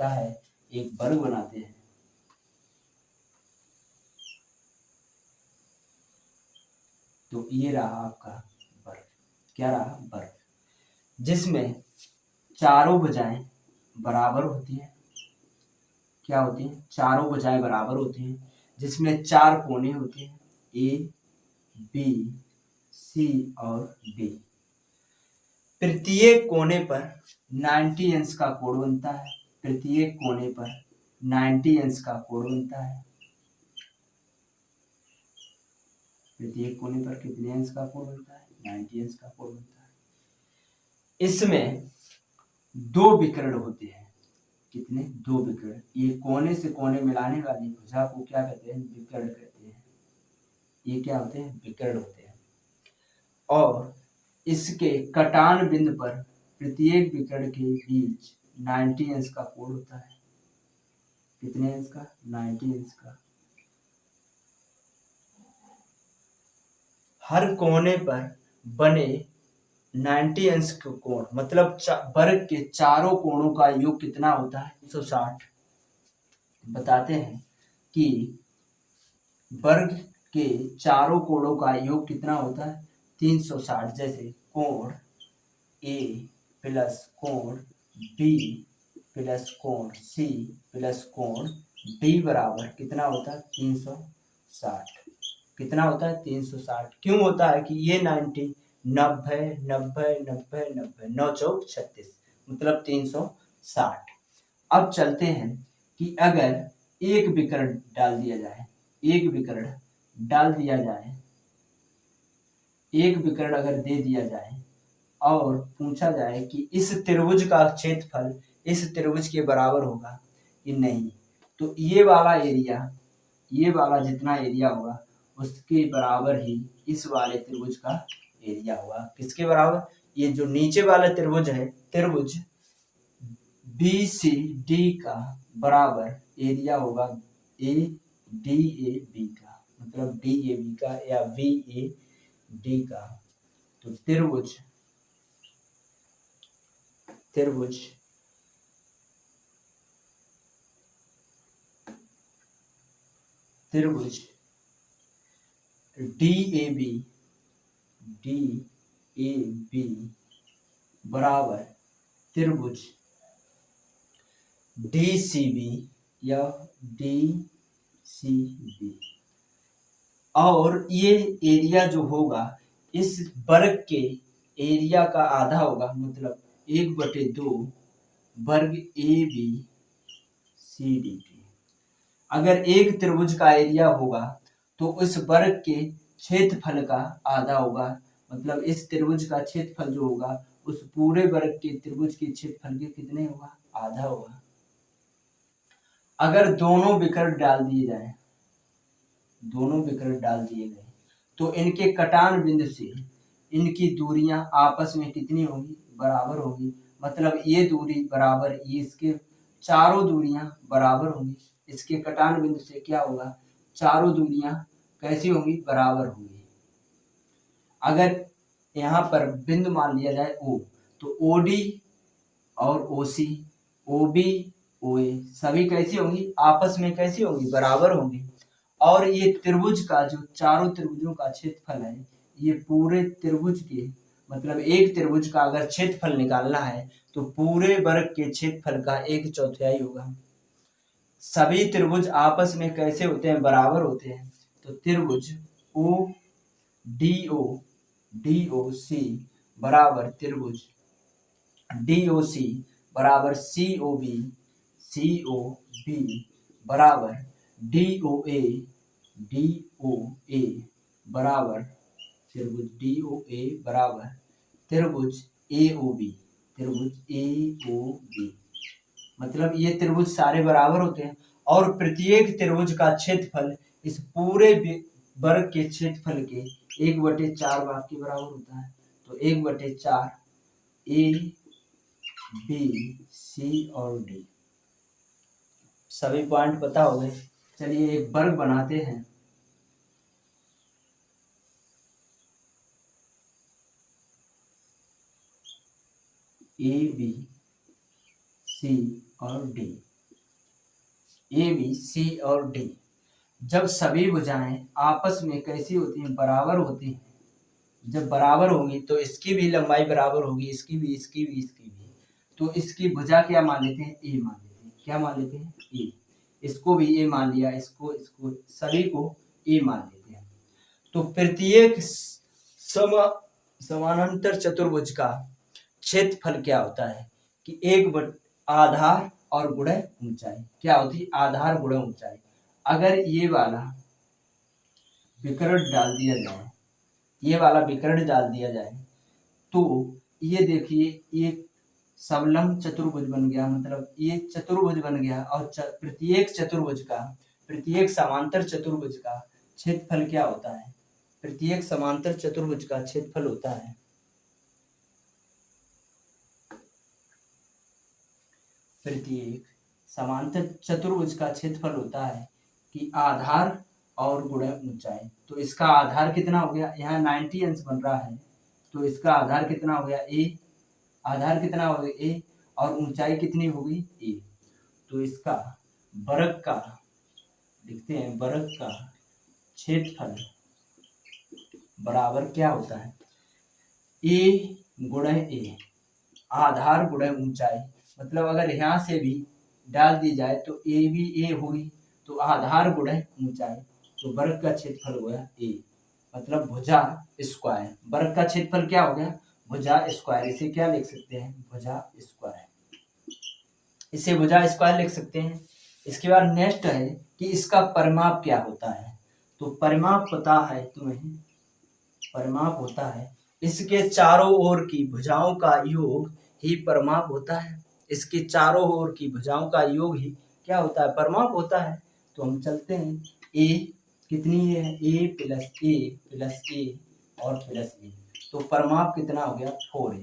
होता है, एक वर्ग बनाते हैं। तो ये रहा आपका वर्ग। क्या रहा? वर्ग, जिसमें चारों भुजाएं बराबर होती हैं। क्या होती हैं? चारों भुजाएं बराबर होती हैं, जिसमें चार कोने होते हैं, ए, बी, सी और डी। प्रत्येक कोने पर 90 अंश का कोण बनता है। प्रत्येक कोने पर 90 अंश का कोण बनता है। प्रत्येक कोने पर कितने अंश का कोण बनता है? 90 अंश का कोण बनता है। इसमें दो विकर्ण होते हैं। कितने? दो विकर्ण। ये कोने से कोने मिलाने वाली भुजा को क्या कहते हैं? विकर्ण कहते हैं। ये क्या होते हैं? विकर्ण होते हैं। और इसके कटान बिंदु पर प्रत्येक विकर्ण के बीच 90 अंश का कोण होता है। कितने अंश का? 90 अंश का। हर कोने पर बने 90 अंश के कोण, मतलब वर्ग के चारों कोणों का योग कितना होता है? 360। बताते हैं कि वर्ग के चारों कोणों का योग कितना होता है? 360। जैसे कोण ए प्लस कोण बी प्लस कोण सी प्लस कोण डी बराबर कितना होता है? 360। कितना होता है? 360। क्यों होता है कि ये 90 90 90 90 90 9 चौक 36, मतलब 360। अब चलते हैं कि अगर एक विकर्ण डाल दिया जाए, एक विकर्ण डाल दिया जाए, एक विकर्ण अगर दे दिया जाए और पूछा जाए कि इस त्रिभुज का क्षेत्रफल इस त्रिभुज के बराबर होगा कि नहीं, तो ये वाला एरिया, ये वाला जितना एरिया होगा उसके बराबर ही इस वाले त्रिभुज का एरिया होगा। किसके बराबर? ये जो नीचे वाला त्रिभुज है, त्रिभुज BCD का बराबर एरिया होगा ADAB का, मतलब DAB का या VAD का। तो त्रिभुज त्रिभुज त्रिभुज DAB बराबर त्रिभुज DCB या DCB, और ये एरिया जो होगा इस वर्ग के एरिया का आधा होगा, मतलब 1/2 वर्ग ABCD के। अगर एक त्रिभुज का एरिया होगा तो उस वर्ग के क्षेत्रफल का आधा होगा, मतलब इस त्रिभुज का क्षेत्रफल जो होगा उस पूरे वर्ग के त्रिभुज के क्षेत्रफल के कितने होगा? आधा होगा। अगर दोनों विकर्ण डाल दिए जाए, दोनों विकर्ण डाल दिए गए तो इनके कटान बिंदु से इनकी दूरियां आपस में कितनी होंगी? बराबर होगी। मतलब ये दूरी बराबर, ये इसके चारों दूरियां बराबर होंगी। इसके कटान बिंदु से क्या होगा? चारों दूरियां कैसी होंगी? बराबर होंगी। अगर यहाँ पर बिंदु मान लिया जाए O, तो OD और OC, OB OA सभी कैसी होंगी? आपस में कैसी होंगी? बराबर होंगी। और ये त्रिभुज का जो चारों त्रिभुजों का क्षेत्रफल है, ये पूरे त्रिभुज के, मतलब एक त्रिभुज का अगर क्षेत्रफल निकालना है तो पूरे वर्ग के क्षेत्रफल का 1/4 होगा। सभी त्रिभुज आपस में कैसे होते हैं? बराबर होते हैं। तो त्रिभुज DOC बराबर त्रिभुज DOC बराबर COB बराबर DOA बराबर त्रिभुज DOA बराबर त्रिभुज AOB मतलब ये त्रिभुज सारे बराबर होते हैं और प्रत्येक त्रिभुज का क्षेत्रफल इस पूरे वर्ग के क्षेत्रफल के 1/4 भाग के बराबर होता है। तो 1/4 A B C और D। सभी पॉइंट पता हो गए। चलिए एक वर्ग बनाते हैं। A B C और D। ए बी सी और डी, जब सभी भुजाएं आपस में कैसी होती हैं, बराबर होती हैं, जब बराबर होंगी तो इसकी भी लंबाई बराबर होगी, इसकी भी, इसकी भी, इसकी भी, तो इसकी भुजा क्या मान लेते हैं, ए मान लेते हैं। क्या मान लेते हैं, ए। इसको भी ए मान लिया, इसको इसको सभी को ए मान लेते हैं। तो प्रत्येक समानांतर चतुर्भुज का क्षेत्रफल क्या होता है कि आधार और गुणा ऊंचाई। क्या होती है, आधार गुणा ऊंचाई। अगर ये वाला विकर्ण डाल दिया जाए, ये वाला विकर्ण डाल दिया जाए तो ये देखिए एक समलंब चतुर्भुज बन गया, मतलब ये चतुर्भुज बन गया। और प्रत्येक समांतर चतुर्भुज का क्षेत्रफल क्या होता है, प्रत्येक समांतर चतुर्भुज का क्षेत्रफल होता है प्रत्येक समांतर चतुर्भुज का क्षेत्रफल होता है कि आधार और गुणा ऊंचाई। तो इसका आधार कितना हो गया, यहाँ 90 अंश बन रहा है, तो इसका आधार कितना हो गया, ए। आधार कितना हो गया, ए, और ऊंचाई कितनी होगी, ए। तो इसका वर्ग का लिखते हैं, वर्ग का क्षेत्रफल बराबर क्या होता है, ए गुणा ए, आधार गुणा ऊंचाई। मतलब अगर यहाँ से भी डाल दी जाए तो ए भी ए होगी, तो आधार गुणा ऊंचाई, तो वर्ग का क्षेत्रफल हो गया ए, मतलब भुजा स्क्वायर। वर्ग का क्षेत्रफल क्या हो गया, भुजा स्क्वायर। इसे क्या लिख सकते हैं, भुजा स्क्वायर, इसे भुजा स्क्वायर लिख सकते हैं। इसके बाद नेक्स्ट है कि इसका परिमाप क्या होता है। तो परिमाप पता है तुम्हें, परिमाप होता है इसके चारों ओर की भुजाओं का योग ही परिमाप होता है। इसके चारों ओर की भुजाओं का योग ही क्या होता है, परिमाप होता है। तो हम चलते हैं, ए कितनी है, ए प्लस ए और प्लस ए, तो परिमाप कितना हो गया, 4a।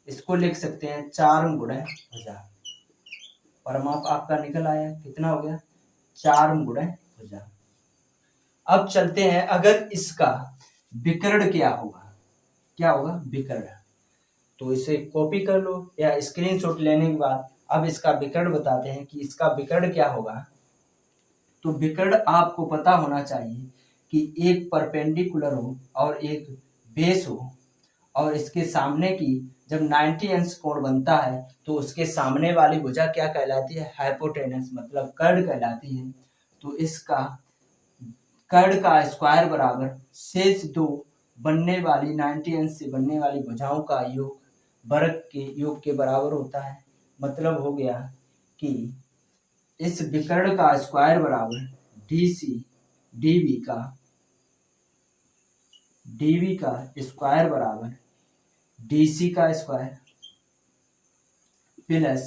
इसको लिख सकते हैं 4 गुणा भुजा। परिमाप आपका निकल आया, कितना हो गया, 4 गुणा भुजा। अब चलते हैं, अगर इसका विकर्ण क्या होगा, क्या होगा, विकर्ण। तो इसे कॉपी कर लो या स्क्रीनशॉट लेने के बाद अब इसका विकर्ण बताते हैं कि इसका विकर्ण क्या होगा। तो विकर्ण आपको पता होना चाहिए कि एक परपेंडिकुलर हो और एक बेस हो, और इसके सामने की जब 90 अंश कोण बनता है तो उसके सामने वाली भुजा क्या कहलाती है, हाइपोटेनस, मतलब कर्ण कहलाती है। तो इसका कर्ण का स्क्वायर बराबर शेष दो बनने वाली 90 अंश से बनने वाली भुजाओं का योग वर्ग के योग के बराबर होता है। मतलब हो गया कि इस विकर्ण का स्क्वायर बराबर डीवी का स्क्वायर बराबर डीसी का स्क्वायर प्लस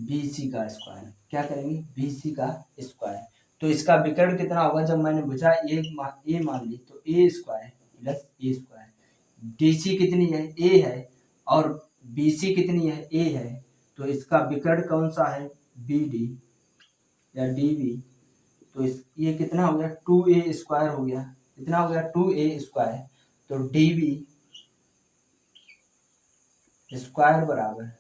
बीसी का स्क्वायर। क्या करेंगे, बीसी का स्क्वायर। तो इसका विकर्ण कितना होगा, जब मैंने भुजा ए मान ली तो ए स्क्वायर प्लस ए स्क्वायर। डीसी कितनी है, ए है, और बीसी कितनी है, ए है, तो इसका विकर्ण कौन सा है, बीडी या डीबी। तो ये कितना हो गया, 2a स्क्वायर हो गया। कितना हो गया, 2a स्क्वायर। तो डीबी स्क्वायर बराबर,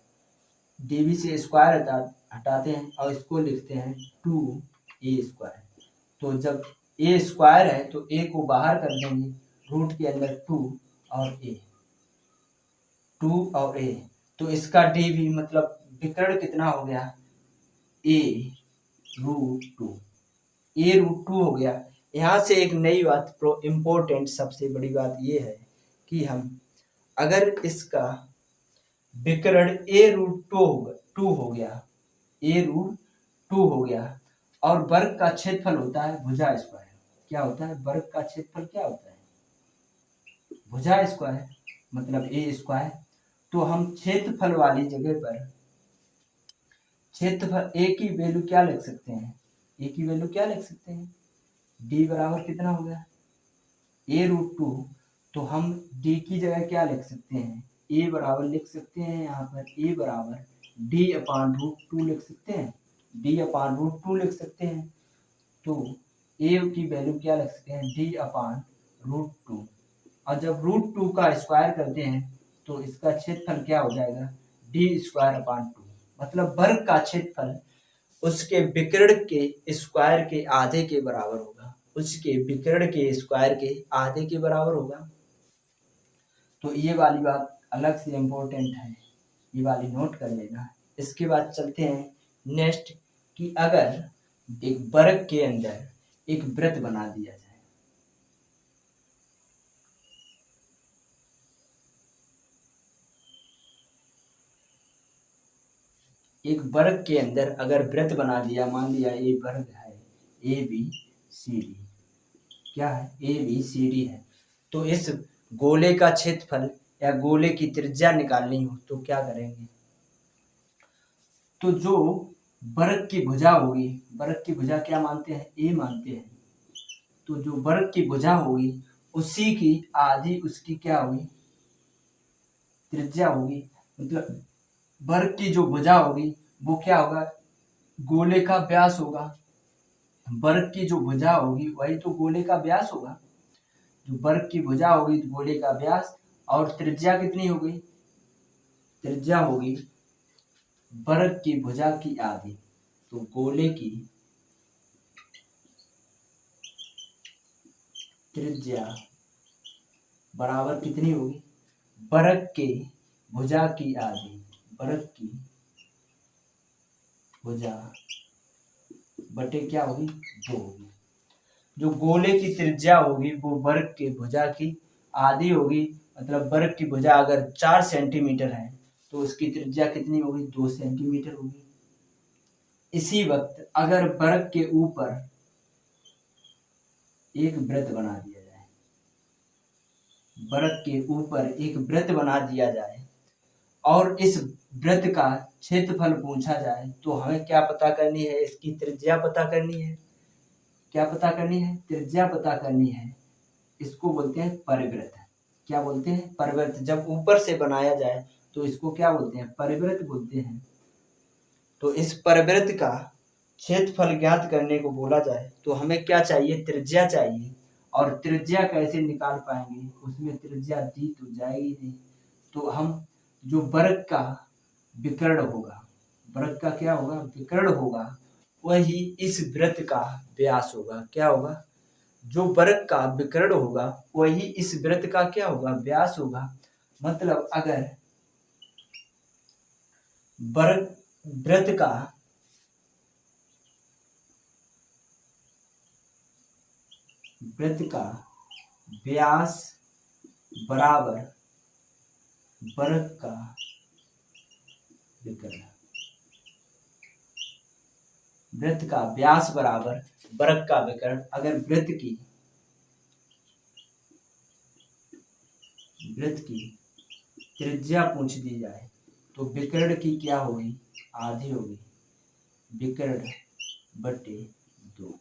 डीबी से स्क्वायर हटाते हैं और इसको लिखते हैं 2a स्क्वायर। तो जब a स्क्वायर है तो a को बाहर कर देंगे, रूट के अंदर 2 और a, तो इसका डीबी मतलब विकर्ण कितना हो गया, a√2 हो गया। यहाँ से एक नई बात, इम्पोर्टेंट सबसे बड़ी बात ये है कि हम अगर इसका विकर्ण a√2 हो गया और वर्ग का क्षेत्रफल होता है भुजा स्क्वायर। क्या होता है, वर्ग का क्षेत्रफल क्या होता है, भुजा स्क्वायर, मतलब a स्क्वायर। तो हम क्षेत्रफल वाली जगह पर क्षेत्रफल a की वैल्यू क्या लिख सकते हैं, d बराबर कितना हो गया, a√2। तो हम d की जगह क्या लिख सकते हैं, a बराबर लिख सकते हैं, यहाँ पर a बराबर d/√2 लिख सकते हैं, d/√2 लिख सकते हैं। तो a की वैल्यू क्या लिख सकते हैं, d/√2। और जब √2 का स्क्वायर करते हैं तो इसका क्षेत्रफल क्या हो जाएगा, d²/2। मतलब वर्ग का क्षेत्रफल उसके विकर्ण के स्क्वायर के आधे के बराबर होगा, उसके विकर्ण के स्क्वायर के आधे के बराबर होगा। तो ये वाली बात अलग से इम्पोर्टेंट है, ये वाली नोट कर लेना। इसके बाद चलते हैं नेक्स्ट कि अगर एक वर्ग के अंदर एक वृत्त बना दिया जाए, एक वर्ग के अंदर अगर वृत्त बना दिया, मान लिया ये वर्ग है ए बी सी डी, क्या है ए बी सी डी है, तो इस गोले का क्षेत्रफल या गोले की त्रिज्या निकालनी हो तो क्या करेंगे? तो जो वर्ग की भुजा होगी, वर्ग की भुजा क्या मानते हैं? ए मानते हैं। तो जो वर्ग की भुजा होगी उसी की आधी उसकी क्या होगी? त्रिज्या होगी। मतलब वर्ग की जो भुजा होगी वो क्या होगा? गोले का व्यास होगा। वर्ग की जो भुजा होगी वही तो गोले का व्यास होगा। जो वर्ग की भुजा होगी गोले का व्यास, और त्रिज्या कितनी होगी? त्रिज्या होगी वर्ग की भुजा की आधी। तो गोले की त्रिज्या बराबर कितनी होगी? वर्ग के भुजा की आधी, वर्ग की भुजा बटे क्या होगी? 2 होगी। जो गोले की त्रिज्या होगी वो वर्ग के भुजा की आधी होगी। मतलब वर्ग की भुजा अगर 4 सेंटीमीटर है तो उसकी त्रिज्या कितनी होगी? 2 सेंटीमीटर होगी। इसी वक्त अगर वर्ग के ऊपर एक वृत्त बना दिया जाए, वर्ग के ऊपर एक वृत्त बना दिया जाए और इस वृत्त का क्षेत्रफल पूछा जाए तो हमें क्या पता करनी है? इसकी त्रिज्या पता करनी है। क्या पता करनी है? त्रिज्या पता करनी है। इसको बोलते हैं परिवृत्त। क्या बोलते हैं? परिवृत्त। जब ऊपर से बनाया जाए तो इसको क्या बोलते हैं? परिवृत्त बोलते हैं। तो इस परिवृत्त का क्षेत्रफल ज्ञात करने को बोला जाए तो हमें क्या चाहिए? त्रिज्या चाहिए। और त्रिज्या कैसे निकाल पाएंगे? उसमें त्रिज्या दी तो जाएगी नहीं। तो हम जो वर्ग का विकर्ण होगा, वर्ग का क्या होगा? विकर्ण होगा, वही इस वृत्त का व्यास होगा। क्या होगा? जो वर्ग का विकर्ण होगा वही इस वृत्त का क्या होगा? व्यास होगा। मतलब अगर वर्ग वृत्त का व्यास बराबर वर्ग का विकर्ण, वृत्त का व्यास बराबर वर्ग का विकर्ण, अगर वृत्त की त्रिज्या पूछ दी जाए तो विकर्ण की क्या होगी? आधी होगी। विकर्ण बटे 2।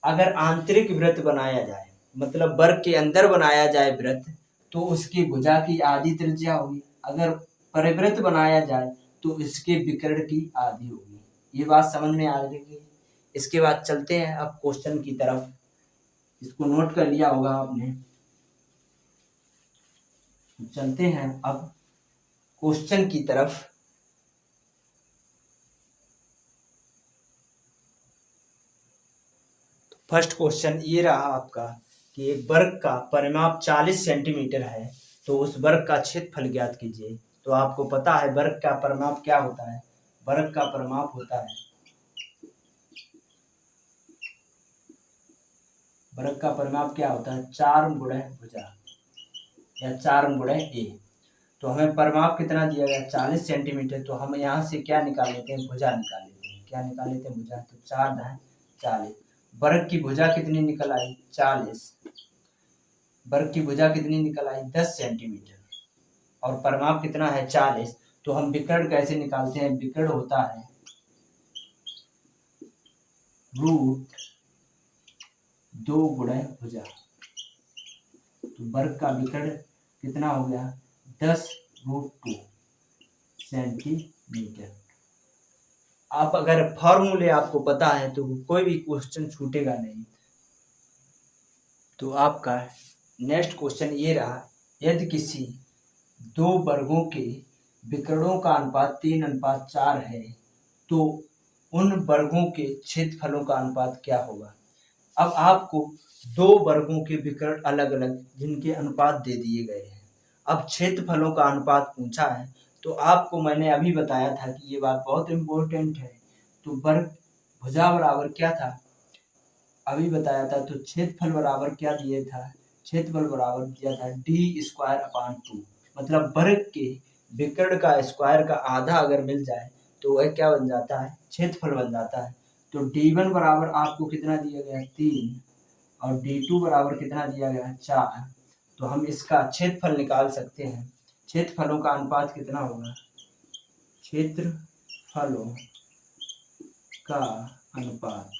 अगर आंतरिक वृत्त बनाया जाए, मतलब वर्ग के अंदर बनाया जाए वृत्त, तो उसकी भुजा की आधी त्रिज्या होगी। अगर परिवृत्त बनाया जाए तो इसके विकर्ण की आधी होगी। ये बात समझ में आ गई। इसके बाद चलते हैं अब क्वेश्चन की तरफ। इसको नोट कर लिया होगा आपने। चलते हैं अब क्वेश्चन की तरफ। फर्स्ट क्वेश्चन ये रहा आपका कि एक वर्ग का परिमाप 40 सेंटीमीटर है तो उस वर्ग का क्षेत्रफल ज्ञात कीजिए। तो आपको पता है वर्ग का परिमाप क्या होता है? वर्ग का परिमाप होता है, वर्ग का परिमाप क्या होता है? 4 गुणे भुजा या 4 गुणे ए। तो हमें परिमाप कितना दिया गया? 40 सेंटीमीटर। तो हम यहाँ से क्या निकाल लेते हैं? भुजा निकाल लेते हैं। क्या निकाल लेते हैं? भुजा। तो 4 दाएं 40। वर्ग की भुजा कितनी निकल आई? 40। वर्ग की भुजा कितनी निकल आई? 10 सेंटीमीटर। और परिमाप कितना है? 40। तो हम विकर्ण कैसे निकालते हैं? विकर्ण होता है रूट 2 गुणे भुजा। तो वर्ग का विकर्ण कितना हो गया? 10√2 सेंटीमीटर। आप अगर फॉर्मूले आपको पता है तो कोई भी क्वेश्चन छूटेगा नहीं। तो आपका नेक्स्ट क्वेश्चन ये रहा, यदि किसी 2 वर्गों के विकर्णों का अनुपात 3:4 है तो उन वर्गों के क्षेत्रफलों का अनुपात क्या होगा। अब आपको दो वर्गों के विकर्ण अलग अलग जिनके अनुपात दे दिए गए हैं, अब क्षेत्रफलों का अनुपात पूछा है, तो आपको मैंने अभी बताया था कि ये बात बहुत इम्पोर्टेंट है। तो वर्ग भुजा बराबर क्या था, अभी बताया था। तो क्षेत्रफल बराबर क्या दिया था, क्षेत्रफल बराबर दिया था d²/2, मतलब वर्ग के विकर्ण का स्क्वायर का आधा अगर मिल जाए तो वह क्या बन जाता है, क्षेत्रफल बन जाता है। तो d1 बराबर आपको कितना दिया गया है, 3, और d2 बराबर कितना दिया गया है, 4। तो हम इसका क्षेत्रफल निकाल सकते हैं। क्षेत्रफलों का अनुपात कितना होगा, क्षेत्रफलों का अनुपात,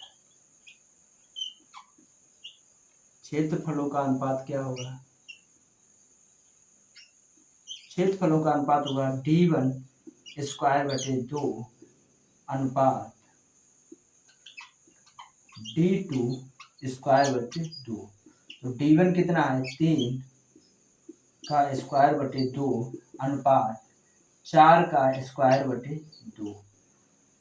क्षेत्रफलों का अनुपात क्या होगा, क्षेत्रफलों का अनुपात होगा d1²/2 अनुपात d2²/2। तो d1 कितना है, 3 का स्क्वायर/2 अनुपात 4 का स्क्वायर/2।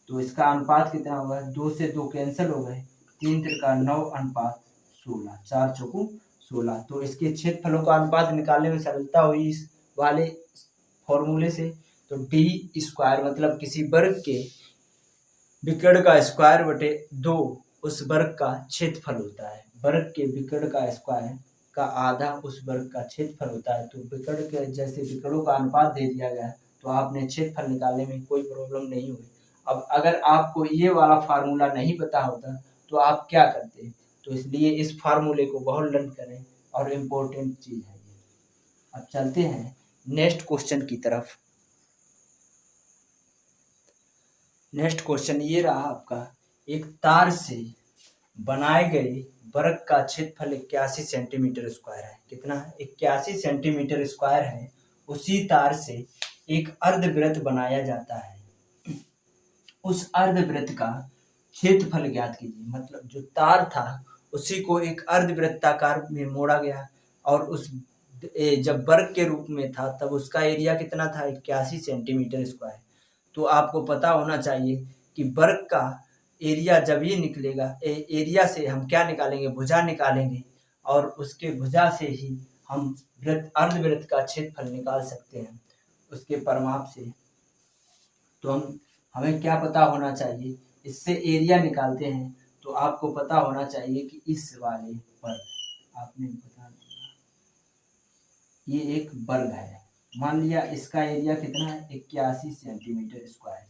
तो इसका अनुपात कितना होगा, 2 से 2 कैंसिल हो गए, 3 त्रिका 9 अनुपात 16, 4 चौको 16। तो इसके क्षेत्रफलों का अनुपात निकालने में सरलता हुई इस वाले फॉर्मूले से। तो d² मतलब किसी वर्ग के विकर्ण का स्क्वायर/2 उस वर्ग का क्षेत्रफल होता है। वर्ग के विकर्ण का स्क्वायर का आधा उस वर्ग का क्षेत्रफल होता है। तो विकर्ण के जैसे विकर्णों का अनुपात दे दिया गया है, तो आपने क्षेत्रफल निकालने में कोई प्रॉब्लम नहीं हुई। अब अगर आपको ये वाला फार्मूला नहीं पता होता तो आप क्या करते, तो इसलिए इस फार्मूले को बहुत लर्न करें और इम्पोर्टेंट चीज़ है ये। अब चलते हैं नेक्स्ट क्वेश्चन की तरफ। नेक्स्ट क्वेश्चन ये रहा आपका, एक तार से बनाए गए वर्ग का क्षेत्रफल 81 सेंटीमीटर स्क्वायर है। कितना है, 81 सेंटीमीटर स्क्वायर है। उसी तार से एक अर्धवृत्त बनाया जाता है। उस अर्धवृत्त का क्षेत्रफल ज्ञात कीजिए। मतलब जो तार था उसी को एक अर्धवृत्ताकार में मोड़ा गया, और उस जब वर्ग के रूप में था तब उसका एरिया कितना था, 81 सेंटीमीटर स्क्वायर। तो आपको पता होना चाहिए कि वर्ग का एरिया जब ये निकलेगा, एरिया से हम क्या निकालेंगे, भुजा निकालेंगे, और उसके भुजा से ही हम अर्धवृत्त का क्षेत्रफल निकाल सकते हैं उसके परिमाप से। तो हमें क्या पता होना चाहिए, इससे एरिया निकालते हैं। तो आपको पता होना चाहिए कि इस वाले वर्ग, आपने बता दिया ये एक वर्ग है, मान लिया इसका एरिया कितना है, 81 सेंटीमीटर स्क्वायर।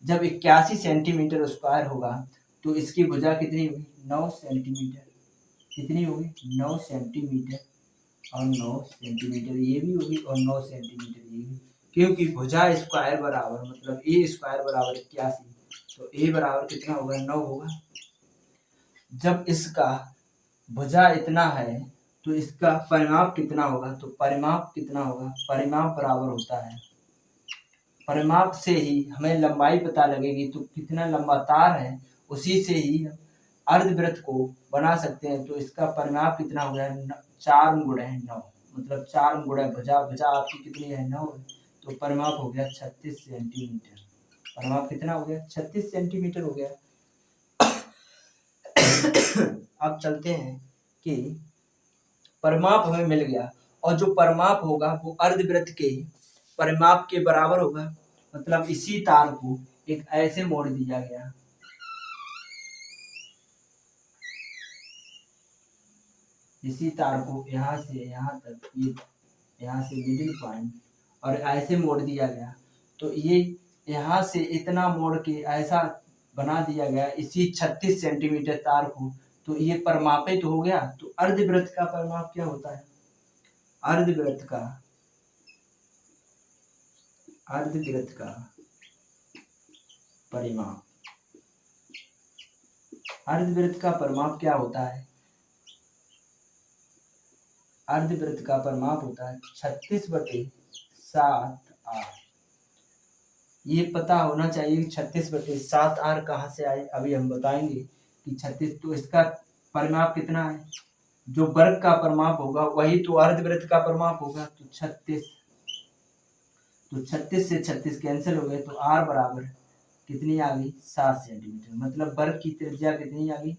जब 81 सेंटीमीटर स्क्वायर होगा तो इसकी भुजा कितनी होगी, 9 सेंटीमीटर। कितनी होगी, 9 सेंटीमीटर, और 9 सेंटीमीटर ये भी होगी, और 9 सेंटीमीटर ये भी, क्योंकि भुजा स्क्वायर बराबर मतलब ए स्क्वायर बराबर 81, तो ए बराबर कितना होगा, 9 होगा। जब इसका भुजा इतना है तो इसका परिमाप कितना होगा, तो परिमाप कितना होगा, परिमाप बराबर होता है, परिमाप से ही हमें लंबाई पता लगेगी। तो कितना लंबा तार है उसी से ही अर्धवृत्त को बना सकते हैं। तो इसका परिमाप कितना हो गया, 4 × 9, मतलब 4 × भुजा, भुजा आपकी कितनी है, 9। तो परिमाप हो गया 36 सेंटीमीटर। परिमाप कितना हो गया, 36 सेंटीमीटर हो गया। अब चलते हैं कि परिमाप हमें मिल गया, और जो परिमाप होगा वो अर्धवृत्त के परिमाप के बराबर होगा। मतलब इसी तार को एक ऐसे मोड़ दिया गया, इसी तार को यहाँ से यहाँ तक, ये यहाँ से मिडिल पॉइंट, और ऐसे मोड़ दिया गया। तो ये यहाँ से इतना मोड़ के ऐसा बना दिया गया इसी 36 सेंटीमीटर तार को। तो ये परिमापित हो गया। तो अर्धवृत्त का परिमाप क्या होता है, अर्धवृत्त का परिमाप, अर्धवृत्त का परिमाप क्या होता है, अर्धवृत्त का परिमाप होता है 36/7r। ये पता होना चाहिए कि 36/7r कहाँ से आए, अभी हम बताएंगे कि 36। तो इसका परिमाप कितना है, जो वर्ग का परिमाप होगा वही तो अर्धवृत्त का परिमाप होगा। तो 36, तो 36 से 36 कैंसिल हो गए, तो r बराबर कितनी आ गई 7 सेंटीमीटर। मतलब वर्ग की त्रिज्या कितनी आ गई,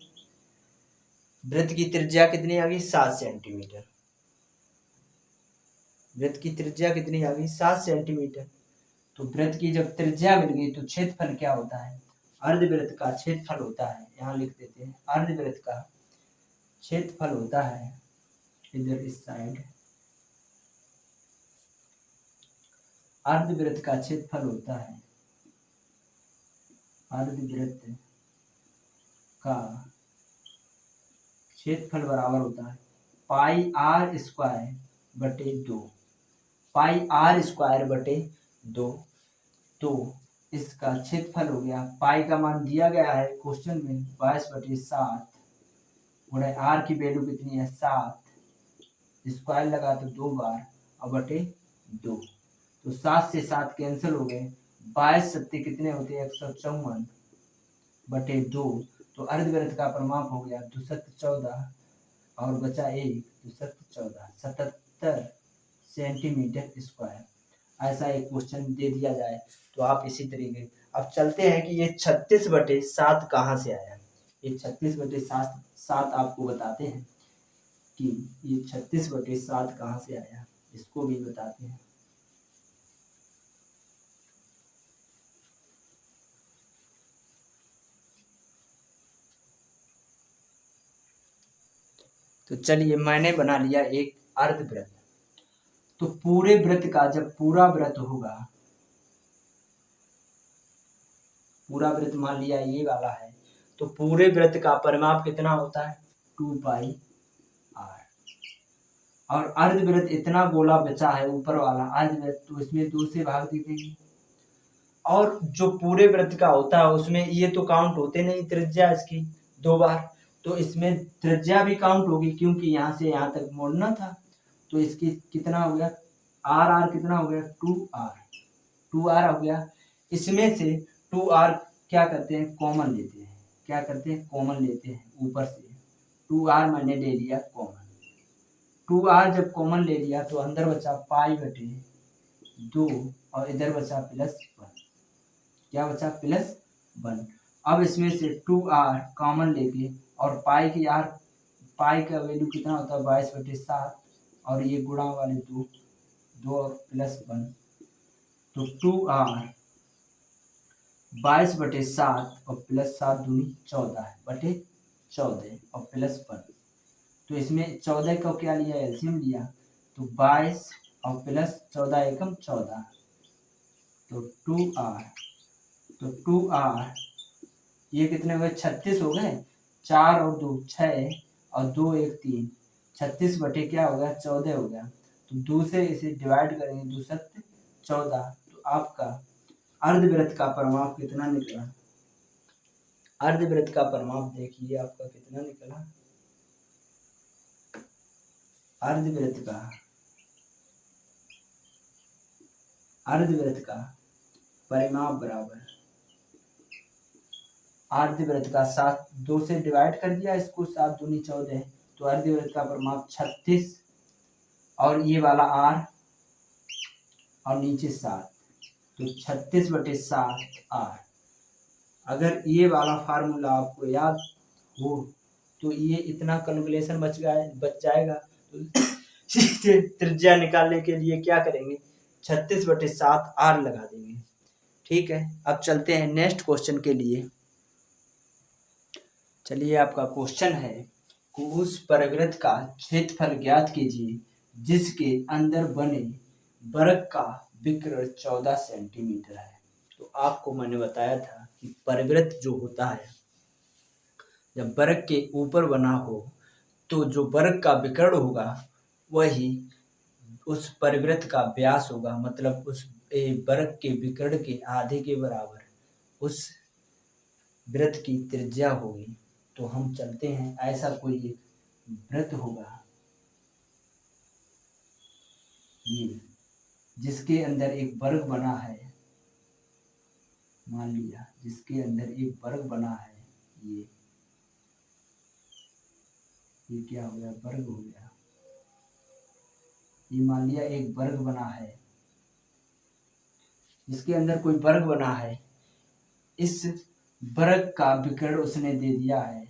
वृत्त की त्रिज्या कितनी आ गई 7 सेंटीमीटर। वृत्त की त्रिज्या कितनी आ गई 7 सेंटीमीटर। तो वृत्त की जब त्रिज्या मिल गई तो क्षेत्रफल क्या होता है, अर्धवृत्त का क्षेत्रफल होता है, यहाँ लिख देते हैं अर्धवृत्त का क्षेत्रफल होता है, इधर इस साइड अर्धवृत्त का क्षेत्रफल होता है, अर्धवृत्त का क्षेत्रफल बराबर होता है पाई आर स्क्वायर बटे 2, पाई आर स्क्वायर बटे 2। तो इसका क्षेत्रफल हो गया, पाई का मान दिया गया है क्वेश्चन में 22/7, गुणे आर की वैल्यू कितनी है 7, स्क्वायर लगा तो 2 बार और बटे 2। तो 7 से 7 कैंसिल हो गए, 22 सत्ते कितने होते हैं 154 बटे 2। तो अर्धवृत्त का परिमाप हो गया 214 और बचा 1, 214 77 सेंटीमीटर स्क्वायर। ऐसा एक क्वेश्चन दे दिया जाए तो आप इसी तरीके। अब चलते हैं कि ये 36/7 कहाँ से आया। ये 36/7 आपको बताते हैं कि ये 36/7 कहाँ से आया, इसको भी बताते हैं। तो चलिए मैंने बना लिया एक अर्धवृत्त। तो पूरे वृत्त का जब पूरा वृत्त होगा, पूरा वृत्त मान लिया ये वाला है, तो पूरे वृत्त का परिमाप कितना होता है 2 पाई आर। और अर्धवृत्त इतना गोला बचा है ऊपर वाला अर्धवृत्त, तो इसमें 2 से भाग दी गई। और जो पूरे वृत्त का होता है उसमें ये तो काउंट होते नहीं, त्रिज्या इसकी 2 बार, तो इसमें त्रिज्या भी काउंट होगी क्योंकि यहाँ से यहाँ तक मोड़ना था। तो इसकी कितना हो गया आर कितना हो गया 2r हो गया। इसमें से 2r क्या करते हैं कॉमन लेते हैं, क्या करते हैं कॉमन लेते हैं, ऊपर से 2r मैंने ले लिया कॉमन। 2r जब कॉमन ले लिया तो अंदर बचा पाई बटे 2 और इधर बचा +1, क्या बचा +1। अब इसमें से 2r कॉमन लेके और पाई की r, पाई का वैल्यू कितना होता है 22/7 और ये गुणा वाले 2 और +1, तो 2r 22/7 और +7 दूनी 14 बटे 14 और +1। तो इसमें 14 का क्या लिया एलसीएम लिया, तो 22 और +14 एकम 14, तो 2r, तो 2r ये कितने हो गए 36 हो गए, 4 और 2 6 और 2 1 3, 36 बटे क्या हो गया 14 हो गया। तो 2 से इसे डिवाइड करेंगे 2 7 14, तो आपका अर्धवृत्त का परिमाप कितना निकला, अर्धवृत्त का परिमाप देखिए आपका कितना निकला, अर्धवृत्त का परिमाप बराबर अर्धवृत्त का 7 2 से डिवाइड कर दिया इसको, 7 दूनी 14, तो अर्धवृत्त का परिमाप 36 और ये वाला r और नीचे 7, तो 36/7 r। अगर ये वाला फार्मूला आपको याद हो तो ये इतना कैलकुलेशन बच जाएगा। तो त्रिज्या निकालने के लिए क्या करेंगे 36/7 r लगा देंगे। ठीक है, अब चलते हैं नेक्स्ट क्वेश्चन के लिए। चलिए आपका क्वेश्चन है कि उस परिवृत्त का क्षेत्रफल ज्ञात कीजिए जिसके अंदर बने वर्ग का विकर्ण 14 सेंटीमीटर है। तो आपको मैंने बताया था कि परिवृत्त जो होता है जब वर्ग के ऊपर बना हो तो जो वर्ग का विकर्ण होगा वही उस परिवृत्त का व्यास होगा, मतलब उस वर्ग के विकर्ण के आधे के बराबर उस वृत्त की त्रिज्या होगी। तो हम चलते हैं, ऐसा कोई एक वृत्त होगा ये जिसके अंदर एक वर्ग बना है, मान लिया जिसके अंदर एक वर्ग बना है, ये क्या हो गया वर्ग हो गया, ये मान लिया एक वर्ग बना है जिसके अंदर कोई वर्ग बना है इस वर्ग का विकर्ण उसने दे दिया है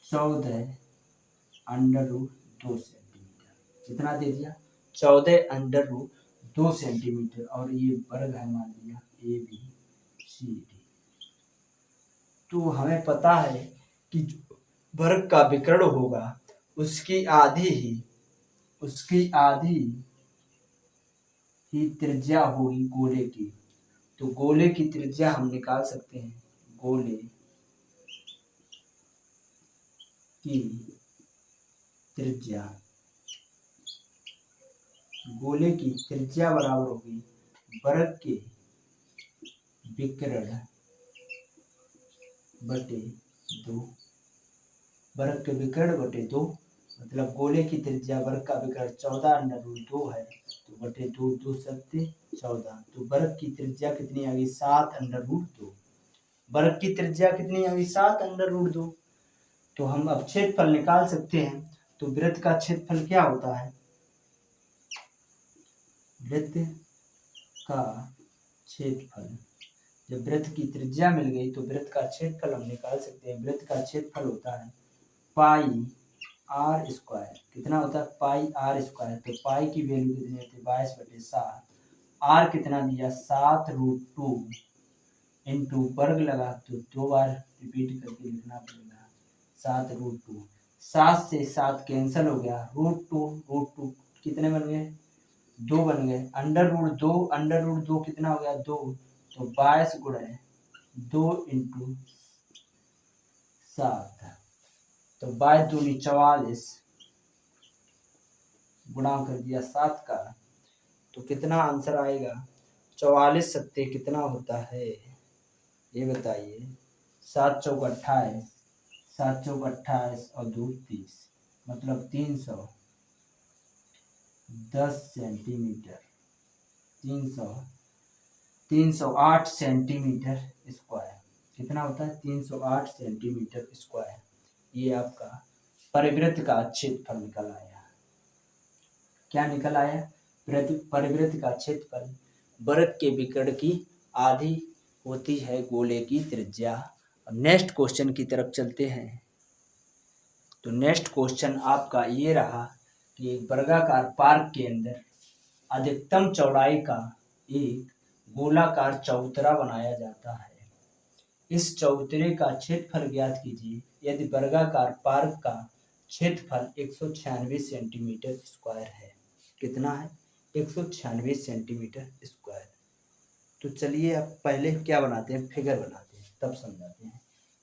14√2 सेंटीमीटर। कितना दे दिया? 14√2 सेंटीमीटर। और ये वर्ग है मान लिया ABCD। तो हमें पता है कि वर्ग का विकर्ण होगा उसकी आधी ही त्रिज्या होगी गोले की। तो गोले की त्रिज्या हम निकाल सकते हैं। गोले की त्रिज्या बराबर होगी वर्ग के विकर्ण बटे 2। वर्ग के विकर्ण बटे 2 मतलब गोले की त्रिज्या वर्ग का विकर्ण 14√2 है तो बटे 2, 2 सत्ते 14। तो वर्ग की त्रिज्या कितनी आ गई? 7√2। वर्ग की त्रिज्या कितनी आ गई? 7√2। तो हम अब क्षेत्रफल निकाल सकते हैं। तो वृत्त का क्षेत्रफल क्या होता है? वृत्त का क्षेत्रफल, जब वृत्त की त्रिज्या मिल गई तो वृत्त का क्षेत्रफल हम निकाल सकते हैं। वृत्त का क्षेत्रफल होता है पाई आर स्क्वायर। कितना होता है? पाई आर स्क्वायर। तो पाई की वैल्यू कितनी होती है? 22/7। आर कितना दिया? 7√2 इंटू वर्ग लगा तो 2 बार रिपीट करके लिखना पड़ेगा 7√2। 7 से 7 कैंसिल हो गया। √2 कितने बन गए? 2 बन गए। अंडर रूट 2 कितना हो गया? 2। तो 22 गुणे 2 इंटू 7 तो 22 दूनी 44 गुणा कर दिया 7 का। तो कितना आंसर आएगा? 44 सत्ते कितना होता है ये बताइए। 7 चौक 28, 7 चौक 28 और 2 30 मतलब 310 सेंटीमीटर। 308 centimetre square. कितना होता है? 308 सेंटीमीटर स्क्वायर। ये आपका परिवृत्त का क्षेत्रफल निकल आया। क्या निकल आया? परिवृत्त का क्षेत्रफल वर्ग के विकर्ण की आधी होती है गोले की त्रिज्या। अब नेक्स्ट क्वेश्चन की तरफ चलते हैं। तो नेक्स्ट क्वेश्चन आपका ये रहा कि एक वर्गाकार पार्क के अंदर अधिकतम चौड़ाई का एक गोलाकार चबूतरा बनाया जाता है। इस चबूतरे का क्षेत्रफल ज्ञात कीजिए यदि वर्गाकार पार्क का क्षेत्रफल 196 सेंटीमीटर स्क्वायर है। कितना है? 196 सेंटीमीटर स्क्वायर। तो चलिए अब पहले क्या बनाते हैं? फिगर बनाते हैं, तब समझाते हैं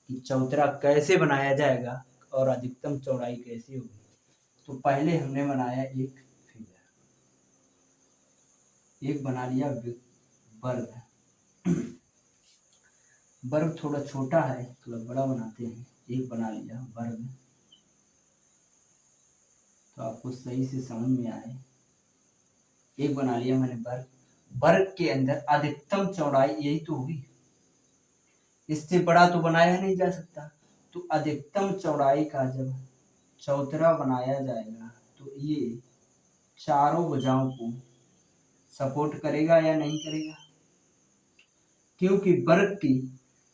कि चबूतरा कैसे बनाया जाएगा और अधिकतम चौड़ाई कैसे होगी। तो पहले हमने बनाया एक फिगर, एक बना लिया वर्ग। वर्ग थोड़ा छोटा है, थोड़ा बड़ा बनाते हैं। एक बना लिया वर्ग, तो आपको सही से समझ में आए। एक बना लिया मैंने वर्ग। वर्ग के अंदर अधिकतम चौड़ाई यही तो होगी, इससे बड़ा तो बनाया नहीं जा सकता। तो अधिकतम चौड़ाई का जब चौतरा बनाया जाएगा तो ये चारों भुजाओं को सपोर्ट करेगा या नहीं करेगा? क्योंकि वर्ग की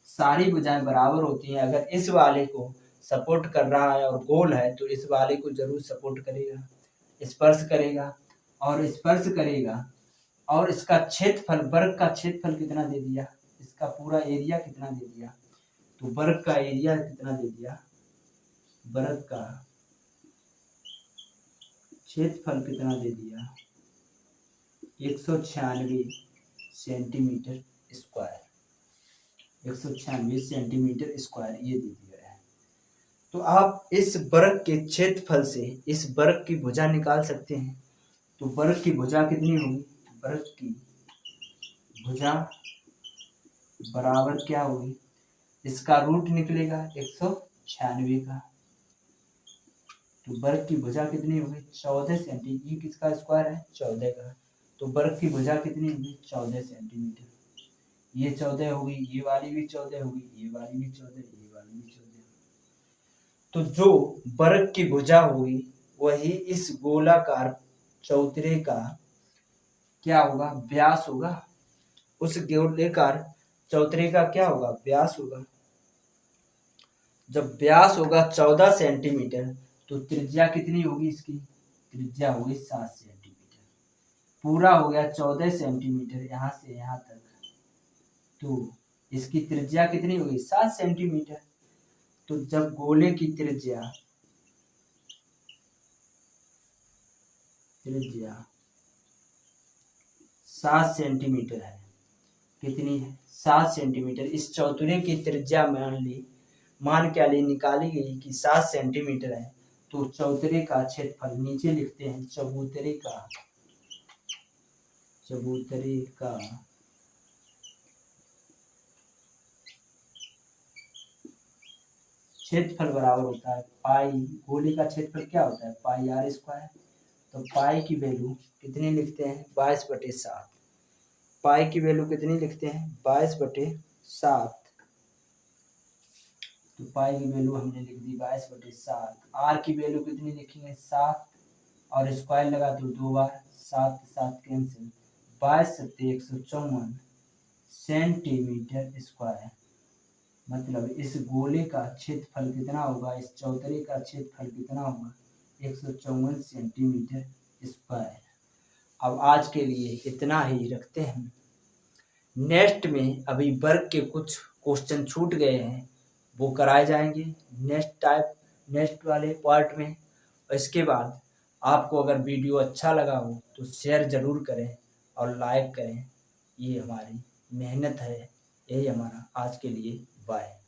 सारी भुजाएं बराबर होती हैं। अगर इस वाले को सपोर्ट कर रहा है और गोल है तो इस वाले को जरूर सपोर्ट करेगा, स्पर्श करेगा और स्पर्श करेगा। और इसका क्षेत्रफल, वर्ग का क्षेत्रफल कितना दे दिया? इसका पूरा एरिया कितना दे दिया? तो वर्ग का एरिया कितना दे दिया? वर्ग का क्षेत्रफल कितना दे दिया? 196 सेंटीमीटर स्क्वायर। 196 सेंटीमीटर स्क्वायर ये दे दिया है। तो आप इस वर्ग के क्षेत्रफल से इस वर्ग की भुजा निकाल सकते हैं। तो वर्ग की भुजा कितनी होगी? वर्ग की भुजा बराबर क्या होगी? इसका रूट निकलेगा 196 का। तो वर्ग की भुजा कितनी होगी? 14 सेंटीमीटर। ये किसका स्क्वायर है? 14 का। तो वर्ग की भुजा कितनी होगी? 14 सेंटीमीटर। ये 14 होगी, ये वाली भी 14 होगी, ये वाली भी 14, ये वाली भी 14। तो जो वर्ग की भुजा होगी वही इस गोलाकार चौतरे का क्या होगा? व्यास होगा। उस गोलाकार चौतरे का क्या होगा, व्यास होगा। जब व्यास होगा 14 सेंटीमीटर तो त्रिज्या कितनी होगी, इसकी त्रिज्या होगी 7 सेंटीमीटर। पूरा हो गया 14 सेंटीमीटर यहाँ से यहाँ तक, तो इसकी त्रिज्या कितनी होगी, 7 सेंटीमीटर। तो जब गोले की त्रिज्या 7 सेंटीमीटर है, कितनी है, 7 सेंटीमीटर। इस चौतरे की त्रिज्या मान क्या ली, निकाली गई कि 7 सेंटीमीटर है। तो चौतरे का क्षेत्रफल नीचे लिखते हैं, चबूतरे का क्षेत्रफल बराबर होता है पाई, गोले का क्षेत्रफल क्या होता है, पाई आर स्क्वायर। तो पाई की वैल्यू कितनी लिखते हैं, 22/7। पाई की वैल्यू कितनी लिखते हैं, 22/7। तो पाई की वैल्यू हमने लिख दी 22/7। आर की वैल्यू कितनी लिखेंगे, 7, और स्क्वायर लगा दो 2 बार, 7 7 कैंसिल, 22 7 154 सेंटीमीटर स्क्वायर। मतलब इस गोले का क्षेत्रफल कितना होगा, इस चौतरे का क्षेत्रफल कितना होगा, 154 सेंटीमीटर स्क्वायर। अब आज के लिए इतना ही रखते हैं। नेक्स्ट में अभी वर्ग के कुछ क्वेश्चन छूट गए हैं, वो कराए जाएंगे नेक्स्ट वाले पार्ट में। इसके बाद आपको अगर वीडियो अच्छा लगा हो तो शेयर ज़रूर करें और लाइक करें। ये हमारी मेहनत है। यही हमारा आज के लिए बाय।